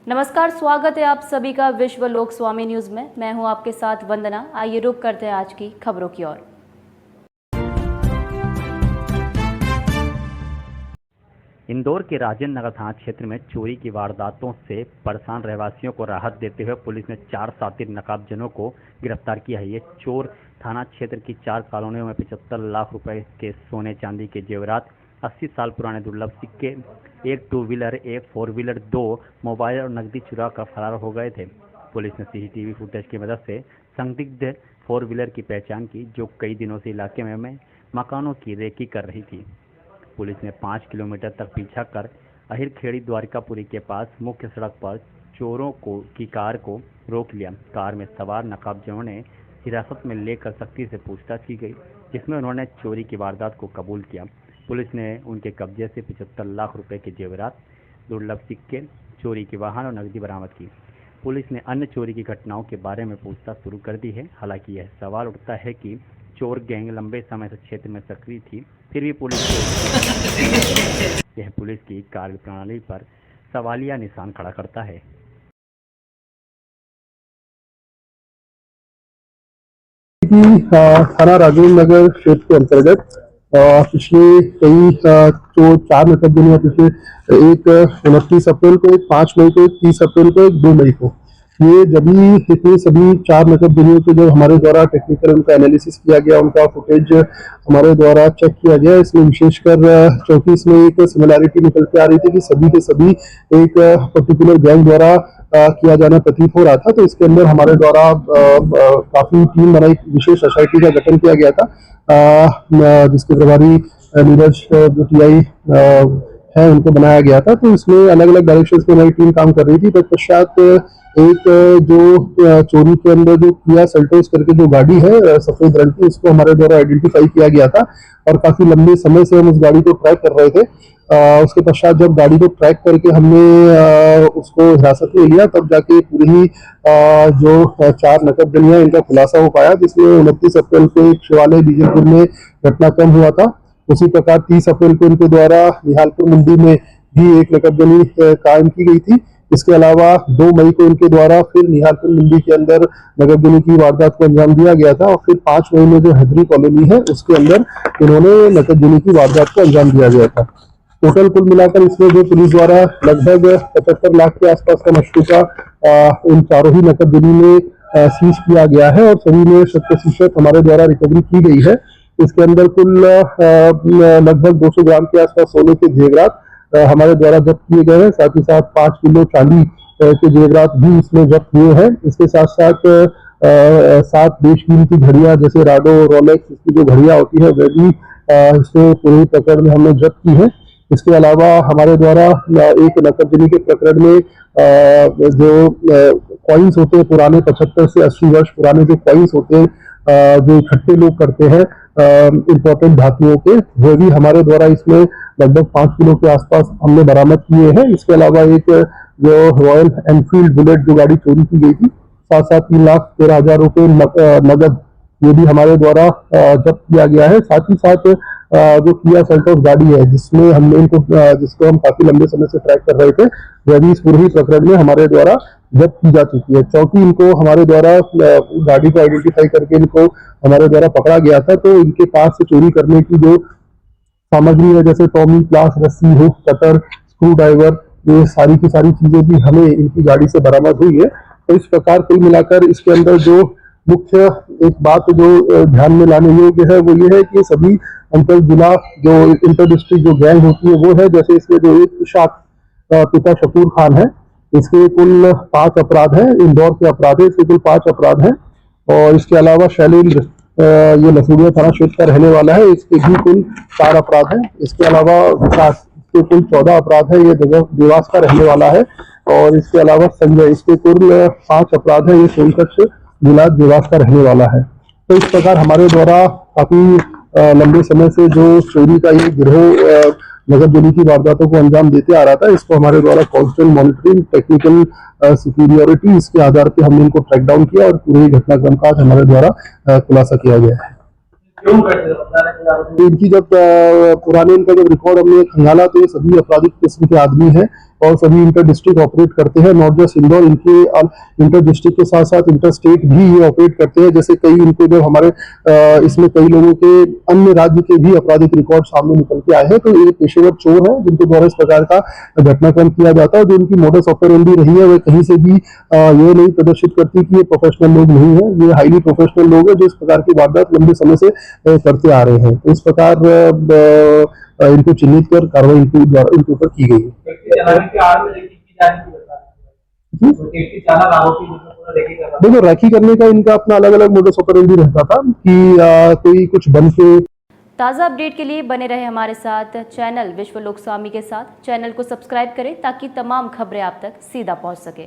नमस्कार, स्वागत है आप सभी का विश्व लोक स्वामी न्यूज में। मैं हूं आपके साथ वंदना। आइए रुक करते हैं आज की खबरों की ओर। इंदौर के राजेंद्र नगर थाना क्षेत्र में चोरी की वारदातों से परेशान रहवासियों को राहत देते हुए पुलिस ने 4 शातिर नकाबजनों को गिरफ्तार किया है। ये चोर थाना क्षेत्र की 4 कॉलोनियों में 75 लाख रुपए के सोने चांदी के जेवरात, 80 साल पुराने दुर्लभ सिक्के, एक 2 व्हीलर, एक 4 व्हीलर, 2 मोबाइल और नकदी चुरा कर फरार हो गए थे। पुलिस ने सीसीटीवी फुटेज की मदद से संदिग्ध 4 व्हीलर की पहचान की, जो कई दिनों से इलाके में मकानों की रेकी कर रही थी। पुलिस ने 5 किलोमीटर तक पीछा कर अहिरखेड़ी द्वारिकापुरी के पास मुख्य सड़क पर चोरों की कार को रोक लिया। कार में सवार नकाबजनों ने हिरासत में लेकर सख्ती से पूछताछ की गई, जिसमें उन्होंने चोरी की वारदात को कबूल किया। पुलिस ने उनके कब्जे से 75 लाख रुपए के जेवरात, दुर्लभ सिक्के, चोरी के वाहन और नकदी बरामद की। पुलिस ने अन्य चोरी की घटनाओं के बारे में पूछताछ शुरू कर दी है। हालांकि यह सवाल उठता है कि चोर गैंग लंबे समय से क्षेत्र में सक्रिय थी, फिर भी यह पुलिस की कार्यप्रणाली पर सवालिया निशान खड़ा करता है। थाना राजेंद्र नगर क्षेत्र के अंतर्गत पिछले कई जो 4 नकदजनी है, पिछले एक 29 अप्रैल को, एक 5 मई को, एक 30 अप्रैल को, एक 2 मई को, ये जब इतने सभी 4 नकदजनियों के जब हमारे द्वारा टेक्निकल उनका एनालिसिस किया गया, उनका फुटेज हमारे द्वारा चेक किया गया। इसमें विशेषकर क्योंकि इसमें एक सिमिलैरिटी निकल के आ रही थी कि सभी के सभी एक पर्टिकुलर गैंग द्वारा किया जाना प्रतीत हो रहा था, तो इसके अंदर हमारे द्वारा काफी टीम बनाई, विशेष एसआईटी का गठन किया गया था, जिसके प्रभारी नीरज जो टीआई है उनको बनाया गया था। तो इसमें अलग अलग डायरेक्शंस में हमारी टीम काम कर रही थी। तत्पश्चात एक जो चोरी के अंदर जो किया सेल्टोस करके जो गाड़ी है सफेद रंग की, इसको हमारे द्वारा आइडेंटिफाई किया गया था और काफी लंबे समय से हम उस गाड़ी को ट्रैक कर रहे थे। उसके पश्चात जब गाड़ी को ट्रैक करके हमने उसको हिरासत में लिया, तब जाके पूरी ही जो 4 नकदजनियां इनका खुलासा हो पाया, जिसमें 29 अप्रैल को एक शिवालय बीजलपुर में घटनाक्रम हुआ था। उसी प्रकार 30 अप्रैल को इनके द्वारा निहालपुर मंडी में भी एक नकदजनी कायम की गई थी। इसके अलावा 2 मई को इनके द्वारा फिर निहालपुर मंडी के अंदर नकदजनी की वारदात को अंजाम दिया गया था और फिर 5 मई में जो हैदरी कॉलोनी है उसके अंदर इन्होंने नकदजनी की वारदात को अंजाम दिया गया था। टोटल कुल मिलाकर इसमें जो पुलिस द्वारा लगभग 75 लाख के आसपास का मशरूका इन चारों ही नकदजनी में सीज किया गया है और सभी में 100% हमारे द्वारा रिकवरी की गई है। इसके अंदर कुल लगभग 200 ग्राम के आसपास सोने के जेवरात हमारे द्वारा जब्त किए गए हैं। साथ ही साथ 5 किलो चांदी के जेवरात भी इसमें जब्त हुए हैं। इसके साथ साथ 7 देशकीमती घड़ियां जैसे राडो, रोलेक्स की जो घड़ियां होती है वह भी इसमें पूरी प्रकरण में हमने जब्त की है। इसके अलावा हमारे द्वारा एक नकदजनी के प्रकरण में जो कॉइन्स होते हैं पुराने 75 से 80 वर्ष पुराने जो कॉइन्स होते हैं, जो इकट्ठे लोग करते हैं इम्पोर्टेंट धातुओं के, वो भी हमारे द्वारा इसमें लगभग 5 किलो के आसपास हमने बरामद किए हैं। इसके अलावा एक जो रॉयल एनफील्ड बुलेट जो गाड़ी चोरी की गई थी, 7,13,13,000 रुपये नगद, ये भी हमारे द्वारा जब्त किया गया है। साथ ही साथ जो किया सेल्टोस गाड़ी है जिसमें हमने इनको जिसको हम काफी लंबे समय से ट्रैक कर रहे थे, वह भी इस पूरे प्रकरण में हमारे द्वारा जब्त की जा चुकी है। क्योंकि इनको हमारे द्वारा गाड़ी को आइडेंटिफाई करके इनको हमारे द्वारा पकड़ा गया था, तो इनके पास से चोरी करने की जो सामग्री है जैसे टॉमी, प्लास, रस्सी, हुक, कटर, स्क्रू ड्राइवर, ये सारी की सारी चीजें भी हमें इनकी गाड़ी से बरामद हुई है। तो इस प्रकार कुल मिलाकर इसके अंदर जो मुख्य एक बात जो ध्यान में लाने योग्य है वो ये है कि सभी अंतर जिला जो इंटर डिस्ट्रिक्ट जो गैंग होती है वो है। जैसे इसमें जो एक इशाक पिता शकूर खान है, इसके कुल 5 अपराध हैं, इंदौर के अपराध है, इसके कुल 5 अपराध हैं। और इसके अलावा शैलेंद्र ये लसूड़िया थाना क्षेत्र का रहने वाला है, इसके भी कुल 4 अपराध हैं। इसके अलावा विकास, इसके कुल 14 अपराध है, ये देवास का रहने वाला है। और इसके अलावा संजय, इसके कुल 5 अपराध है, ये सोनकच्छ जिला देवास का रहने वाला है। तो इस प्रकार हमारे द्वारा काफी लंबे समय से जो चोरी का ये गिरोह नकदजनी की वारदातों को अंजाम देते आ रहा था, इसको हमारे द्वारा कांस्टेंट मॉनिटरिंग, टेक्निकल सुपीरियोरिटी, इसके आधार पे हमने इनको ट्रैक डाउन किया और पूरे घटनाक्रम का हमारे द्वारा खुलासा किया गया है। इनकी जब पुराने इनका जब रिकॉर्ड हमने खंगाला तो ये सभी आपराधिक किस्म के आदमी हैं। और सभी इंटर डिस्ट्रिक्ट ऑपरेट करते हैं। नॉट जस्ट इंदौर, इनके इंटर डिस्ट्रिक्ट के साथ साथ इंटर स्टेट भी ये ऑपरेट करते हैं। जैसे कई इनको जब हमारे इसमें कई लोगों के अन्य राज्य के भी आपराधिक रिकॉर्ड सामने निकल के आए हैं, तो ये पेशेवर चोर हैं जिनके द्वारा इस प्रकार का घटनाक्रम किया जाता है। जो इनकी मोडस ऑपरेंडी रही है वह कहीं से भी ये नहीं प्रदर्शित करती कि ये प्रोफेशनल लोग नहीं है, ये हाईली प्रोफेशनल लोग हैं जो इस प्रकार की वारदात लंबे समय से करते आ रहे हैं। तो इस प्रकार इनको चिन्हित कर कार्रवाई इनके ऊपर की गई है। देखो, राखी करने का इनका अपना अलग अलग मोडस ऑपरेंडी रहता था कि कोई कुछ बन के। ताज़ा अपडेट के लिए बने रहे हमारे साथ चैनल विश्व लोक स्वामी के साथ। चैनल को सब्सक्राइब करें ताकि तमाम खबरें आप तक सीधा पहुंच सके।